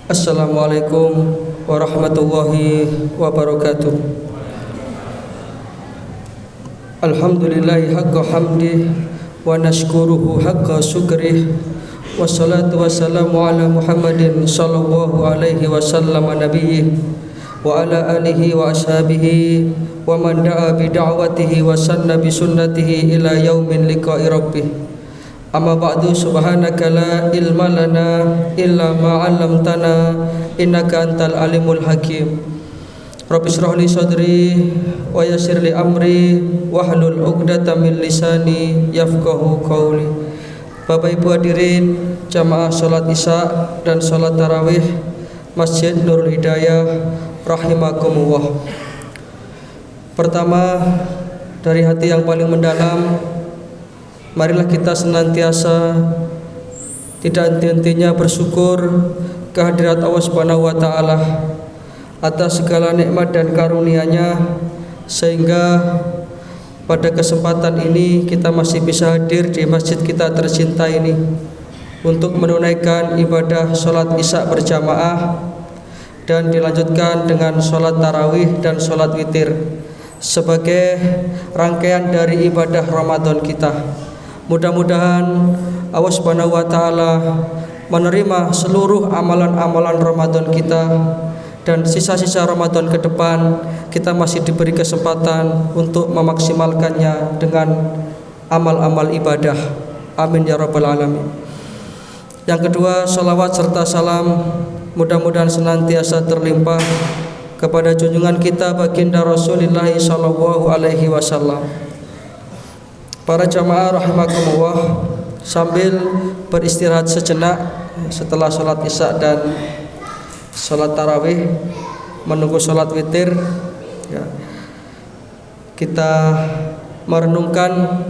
Assalamualaikum warahmatullahi wabarakatuh. Alhamdulillahi haqqa hamdih wa nashkuruhu haqqa syukrih. Wassalatu wassalamu ala Muhammadin sallallahu alaihi wasallam nabiyyih wa ala alihi wa ashabihi wa man da'a bi da'watihi wa sanna bi sunnatihi ila yaumin liqa'i rabbih. Amma ba'du, subhanaka la ilma lana illa ma 'allamtana innaka antal alimul hakim. Rabbi shrah li sadri wa yassir li amri wahlul 'uqdatam min lisani yafqahu qawli. Bapak Ibu hadirin jamaah salat Isya dan salat tarawih Masjid Nurul Hidayah rahimakumullah. Pertama, dari hati yang paling mendalam, marilah kita senantiasa tidak henti-hentinya bersyukur kehadirat Allah Subhanahu wa taala atas segala nikmat dan karunia-Nya, sehingga pada kesempatan ini kita masih bisa hadir di masjid kita tercinta ini untuk menunaikan ibadah salat Isya berjamaah dan dilanjutkan dengan salat tarawih dan salat witir sebagai rangkaian dari ibadah Ramadan kita. Mudah-mudahan Allah Subhanahu wa taala menerima seluruh amalan-amalan Ramadan kita, dan sisa-sisa Ramadan ke depan kita masih diberi kesempatan untuk memaksimalkannya dengan amal-amal ibadah. Amin ya rabbal alamin. Yang kedua, salawat serta salam mudah-mudahan senantiasa terlimpah kepada junjungan kita baginda Rasulullah sallallahu alaihi wasallam. Para jamaah rahimakumullah, sambil beristirahat sejenak setelah sholat Isya dan sholat tarawih menunggu sholat witir, ya, kita merenungkan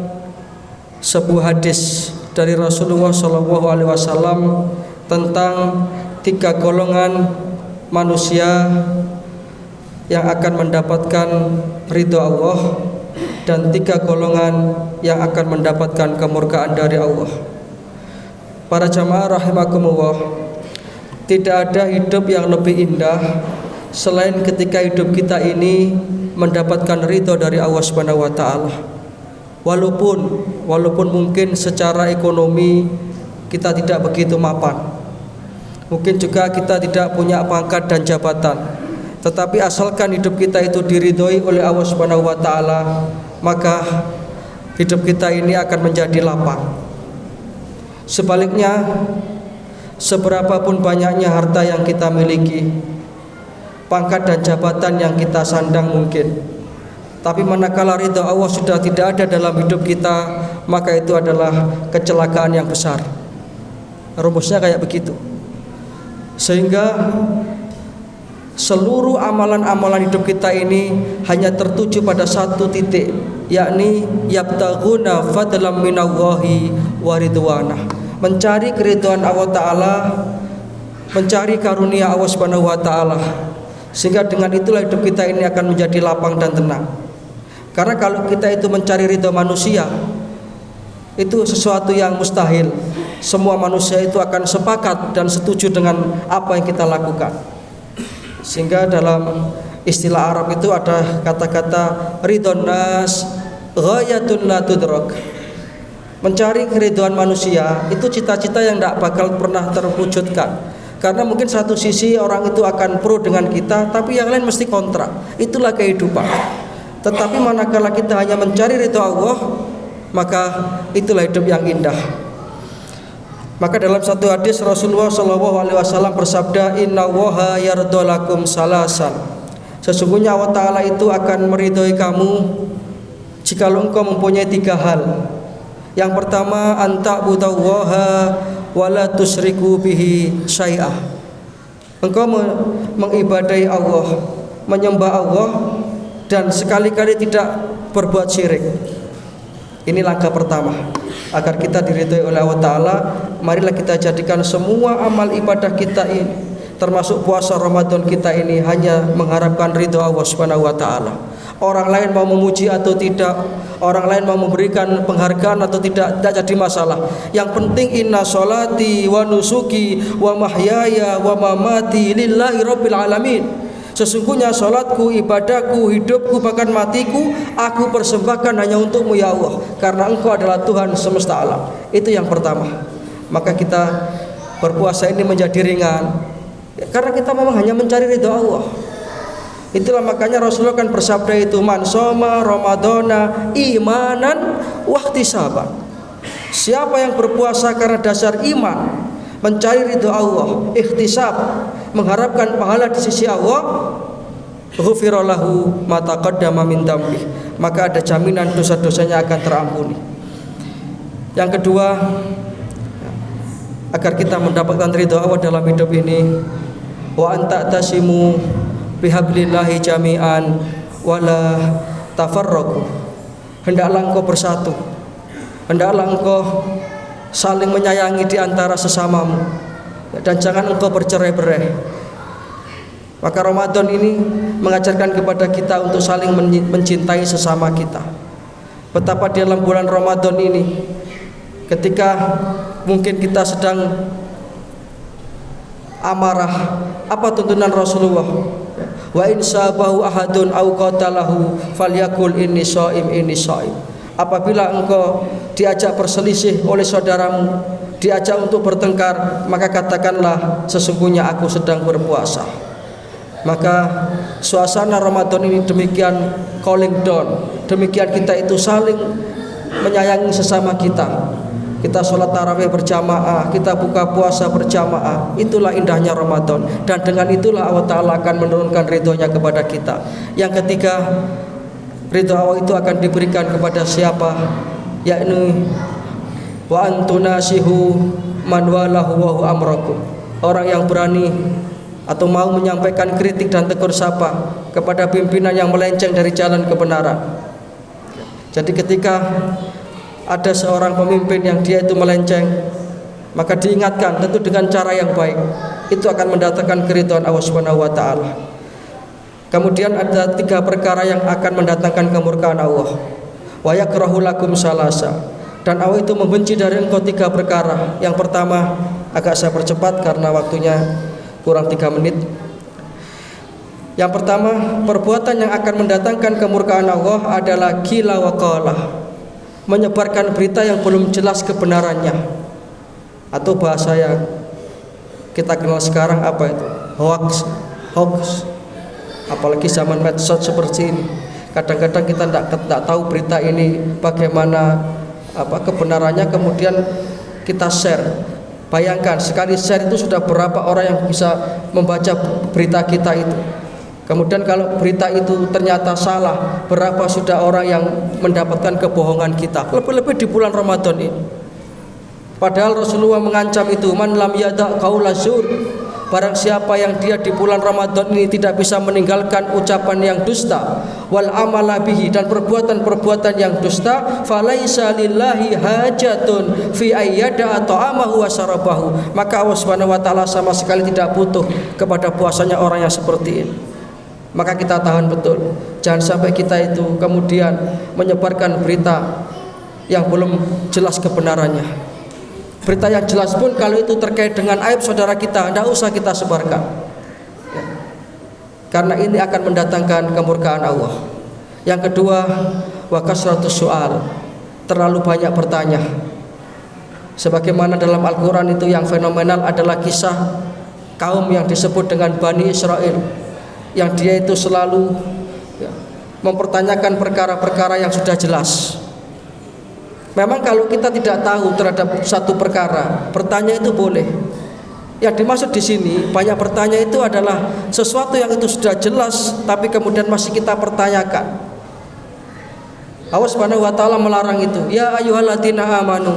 sebuah hadis dari Rasulullah SAW tentang 3 golongan manusia yang akan mendapatkan ridho Allah dan 3 golongan yang akan mendapatkan kemurkaan dari Allah. Para jamaah rahimakumullah, tidak ada hidup yang lebih indah selain ketika hidup kita ini mendapatkan ridho dari Allah Subhanahu wa taala. Walaupun mungkin secara ekonomi kita tidak begitu mapan, mungkin juga kita tidak punya pangkat dan jabatan, tetapi asalkan hidup kita itu diridhoi oleh Allah Subhanahu wa taala, maka hidup kita ini akan menjadi lapang. Sebaliknya, seberapapun banyaknya harta yang kita miliki, pangkat dan jabatan yang kita sandang mungkin, tapi manakala ridha Allah sudah tidak ada dalam hidup kita, maka itu adalah kecelakaan yang besar. Rumusnya kayak begitu. Sehingga seluruh amalan-amalan hidup kita ini hanya tertuju pada satu titik, yakni yabtaghuna fadlan minallahi wa ridwanah, mencari keridhaan Allah taala, mencari karunia Allah Subhanahu wa taala. Sehingga dengan itulah hidup kita ini akan menjadi lapang dan tenang. Karena kalau kita itu mencari ridha manusia, itu sesuatu yang mustahil. Semua manusia itu akan sepakat dan setuju dengan apa yang kita lakukan. Sehingga dalam istilah Arab itu ada kata-kata ridhon nas ghayatun la tudrak. Mencari keridhaan manusia itu cita-cita yang tidak bakal pernah terwujudkan. Karena mungkin satu sisi orang itu akan pro dengan kita, tapi yang lain mesti kontra. Itulah kehidupan. Tetapi manakala kita hanya mencari ridha Allah, maka itulah hidup yang indah. Maka dalam satu hadis Rasulullah SAW bersabda, Inna Allaha yardolakum salasan. Sesungguhnya Allah Ta'ala itu akan meridhoi kamu jika engkau mempunyai 3 hal. Yang pertama, anta'budallaha wa la tusyriku bihi syai'ah. Engkau mengibadahi Allah, menyembah Allah, dan sekali-kali tidak berbuat syirik. Ini langkah pertama agar kita diridhoi oleh Allah Ta'ala. Marilah kita jadikan semua amal ibadah kita ini, termasuk puasa Ramadan kita ini, hanya mengharapkan ridho Allah Subhanahu wa taala. orang lain mau memuji atau tidak, orang lain mau memberikan penghargaan atau tidak jadi masalah. Yang penting inna sholati wa nusuki wa mahyaya wa mamati lillahi rabbil alamin. Sesungguhnya sholatku, ibadahku, hidupku, bahkan matiku aku persembahkan hanya untukmu ya Allah, karena engkau adalah Tuhan semesta alam. Itu yang pertama. Maka kita berpuasa ini menjadi ringan, karena kita memang hanya mencari ridha Allah. Itulah makanya Rasulullah kan bersabda itu, man soma ramadhana imanan wahtisaban. Siapa yang berpuasa karena dasar iman, mencari ridho Allah, ikhtisab, mengharapkan pahala di sisi Allah, ghufira lahu ma taqaddama min dzambi, maka ada jaminan dosa-dosanya akan terampuni. Yang kedua, agar kita mendapatkan ridho Allah dalam hidup ini, wa anta tasimu bihablillahi jami'an wala tafarraqu. Hendaklah engkau bersatu, hendaklah engkau saling menyayangi di antara sesamamu, dan jangan engkau bercerai-berai. Maka Ramadan ini mengajarkan kepada kita untuk saling mencintai sesama kita. Betapa di dalam bulan Ramadan ini, ketika mungkin kita sedang amarah, apa tuntunan Rasulullah? Wa in sabahu ahadun au qatalahu falyakul inni shaim inni shaim. Apabila engkau diajak berselisih oleh saudaramu, diajak untuk bertengkar, maka katakanlah sesungguhnya aku sedang berpuasa. Maka suasana Ramadan ini demikian calling down, demikian kita itu saling menyayangi sesama kita. Kita sholat tarawih berjamaah, kita buka puasa berjamaah. Itulah indahnya Ramadan, dan dengan itulah Allah Ta'ala akan menurunkan ridhonya kepada kita. Yang ketiga, ridho Allah itu akan diberikan kepada siapa? Yakni wa antunasihu man walahu wa hu amrakum. Orang yang berani atau mau menyampaikan kritik dan tegur sapa kepada pimpinan yang melenceng dari jalan kebenaran. Jadi ketika ada seorang pemimpin yang dia itu melenceng, maka diingatkan tentu dengan cara yang baik. Itu akan mendatangkan keridhaan Allah Subhanahu wa taala. Kemudian ada 3 perkara yang akan mendatangkan kemurkaan Allah. Wa yakrahu lakum salasa. Dan Allah itu membenci dari engkau 3 perkara. Yang pertama, agak saya percepat karena waktunya kurang 3 menit. Yang pertama, perbuatan yang akan mendatangkan kemurkaan Allah adalah qila wa qala, menyebarkan berita yang belum jelas kebenarannya, atau bahasa yang kita kenal sekarang apa itu? Hoax. Apalagi zaman medsos seperti ini, kadang-kadang kita tidak tahu berita ini bagaimana kebenarannya, kemudian kita share. Bayangkan sekali share itu sudah berapa orang yang bisa membaca berita kita itu. Kemudian kalau berita itu ternyata salah, berapa sudah orang yang mendapatkan kebohongan kita, lebih-lebih di bulan Ramadan ini. Padahal Rasulullah mengancam itu, man lam yada' qaula zur, barang siapa yang dia di bulan Ramadan ini tidak bisa meninggalkan ucapan yang dusta, wal amala bihi, dan perbuatan-perbuatan yang dusta, falaisa lillahi hajatun fi ayyada ta'amahu wa syarabahu, maka Allah Subhanahu wa taala sama sekali tidak butuh kepada puasanya orang yang seperti ini. Maka kita tahan betul, jangan sampai kita itu kemudian menyebarkan berita yang belum jelas kebenarannya. Berita yang jelas pun kalau itu terkait dengan aib saudara kita, tidak usah kita sebarkan, ya. Karena ini akan mendatangkan kemurkaan Allah. Yang kedua, wa kasratus su'al, terlalu banyak bertanya. Sebagaimana dalam Al-Quran itu yang fenomenal adalah kisah kaum yang disebut dengan Bani Israel, yang dia itu selalu mempertanyakan perkara-perkara yang sudah jelas. Memang kalau kita tidak tahu terhadap satu perkara, bertanya itu boleh. Yang dimaksud di sini banyak bertanya itu adalah sesuatu yang itu sudah jelas, tapi kemudian masih kita pertanyakan. Allah Subhanahu wa taala melarang itu. Ya ayyuhalladzina amanu,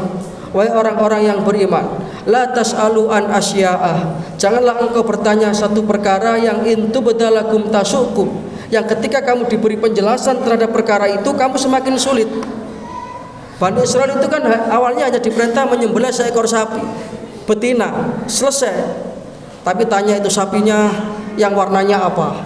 wahai orang-orang yang beriman, la tas'alu an asya'ah, janganlah engkau bertanya satu perkara yang intu bedalakum tasukum, yang ketika kamu diberi penjelasan terhadap perkara itu kamu semakin sulit. Bani Israel itu kan awalnya hanya diperintah menyembelih seekor sapi betina, selesai. Tapi tanya itu sapinya yang warnanya apa,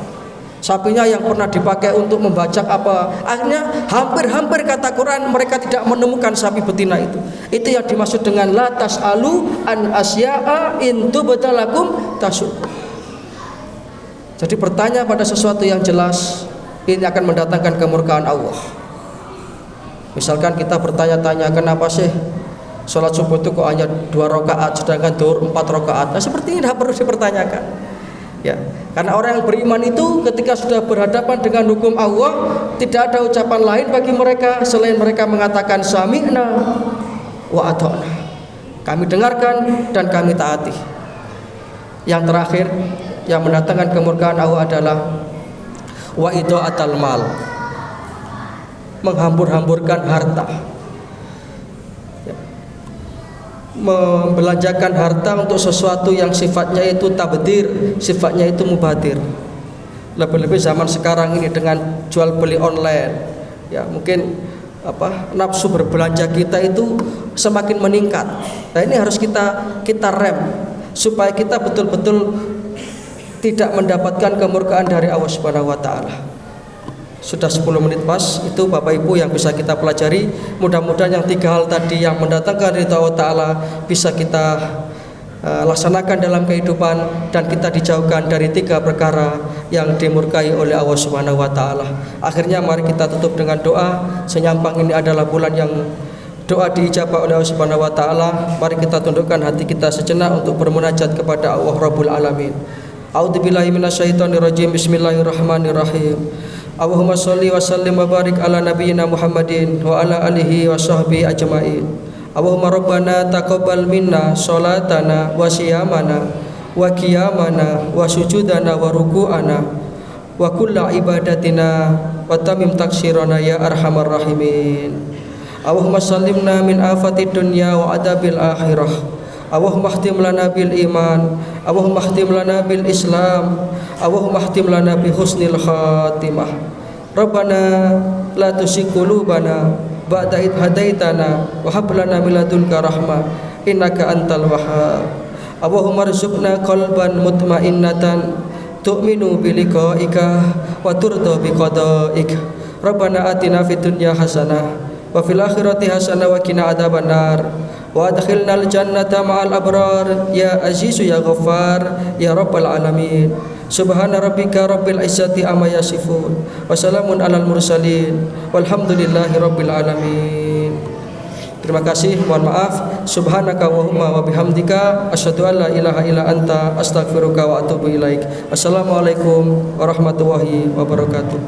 Sapinya yang pernah dipakai untuk membajak apa, akhirnya hampir-hampir kata Quran mereka tidak menemukan sapi betina itu. Itu yang dimaksud dengan la tas'alu an asya'a in tubda lakum tasukum. Jadi bertanya pada sesuatu yang jelas ini akan mendatangkan kemurkaan Allah. Misalkan kita bertanya-tanya, kenapa sih sholat subuh itu kok hanya 2 rakaat sedangkan zuhur 4 rakaat? Nah, seperti ini tidak perlu dipertanyakan. Ya, karena orang yang beriman itu ketika sudah berhadapan dengan hukum Allah, tidak ada ucapan lain bagi mereka selain mereka mengatakan sami'na wa ata'na. Kami dengarkan dan kami taati. Yang terakhir yang mendatangkan kemurkaan Allah adalah wa ida'atal mal, menghambur-hamburkan harta, membelanjakan harta untuk sesuatu yang sifatnya itu tabdir, sifatnya itu mubadir. Lebih-lebih zaman sekarang ini dengan jual beli online, ya mungkin nafsu berbelanja kita itu semakin meningkat. Nah, ini harus kita rem supaya kita betul-betul tidak mendapatkan kemurkaan dari Allah Subhanahu wa taala. Sudah 10 menit pas, itu Bapak Ibu yang bisa kita pelajari. Mudah-mudahan yang 3 hal tadi yang mendatangkan ridha Allah Ta'ala bisa kita laksanakan dalam kehidupan, dan kita dijauhkan dari 3 perkara yang dimurkai oleh Allah Subhanahu wa Ta'ala. Akhirnya mari kita tutup dengan doa. Senyampang ini adalah bulan yang doa diijabah oleh Allah Subhanahu wa Ta'ala. Mari kita tundukkan hati kita sejenak untuk bermunajat kepada Allah Rabbul Alamin. A'udzubillahi minasyaitonirrajim. Bismillahirrahmanirrahim. Allahumma sholli wa sallim wa barik ala nabiyyina Muhammadin wa ala alihi wa sahbihi ajma'in. Allahumma rabbana taqabbal minna sholatana wa siyamana wa qiyamana wa sujudana wa ruku'ana wa kulla ibadatina wa tamim taksirana ya arhamar rahimin. Allahumma sallimna min afatid dunya wa adabil akhirah. Allahumma khtim lana bil iman, Allahumma khtim lana bil islam, Allahumma khtim lana bi husnil khatimah. Rabbana la tuzigh qulubana ba'da idh hadaitana wa hab lana min ladunka rahmah innaka antal wahhab. Allahumma rzuqna qalban mutmainnatan tu'minu bi liqa'ika wa turda bi qada'ik. Rabbana atina fid dunya hasanah wa fil akhirati hasanah wa qina adzabannar. Wa adkhilnal jannata ma'al abrar ya azizu ya ghaffar ya rabbal alamin. Subhana rabbika rabbil izzati amma yasifun wa salamun alal mursalin walhamdulillahi rabbil alamin. Terima kasih, mohon maaf. Subhanaka Allahumma wa bihamdika asyhadu an la ilaha illa anta astaghfiruka wa atubu ilaik. Assalamualaikum warahmatullahi wabarakatuh.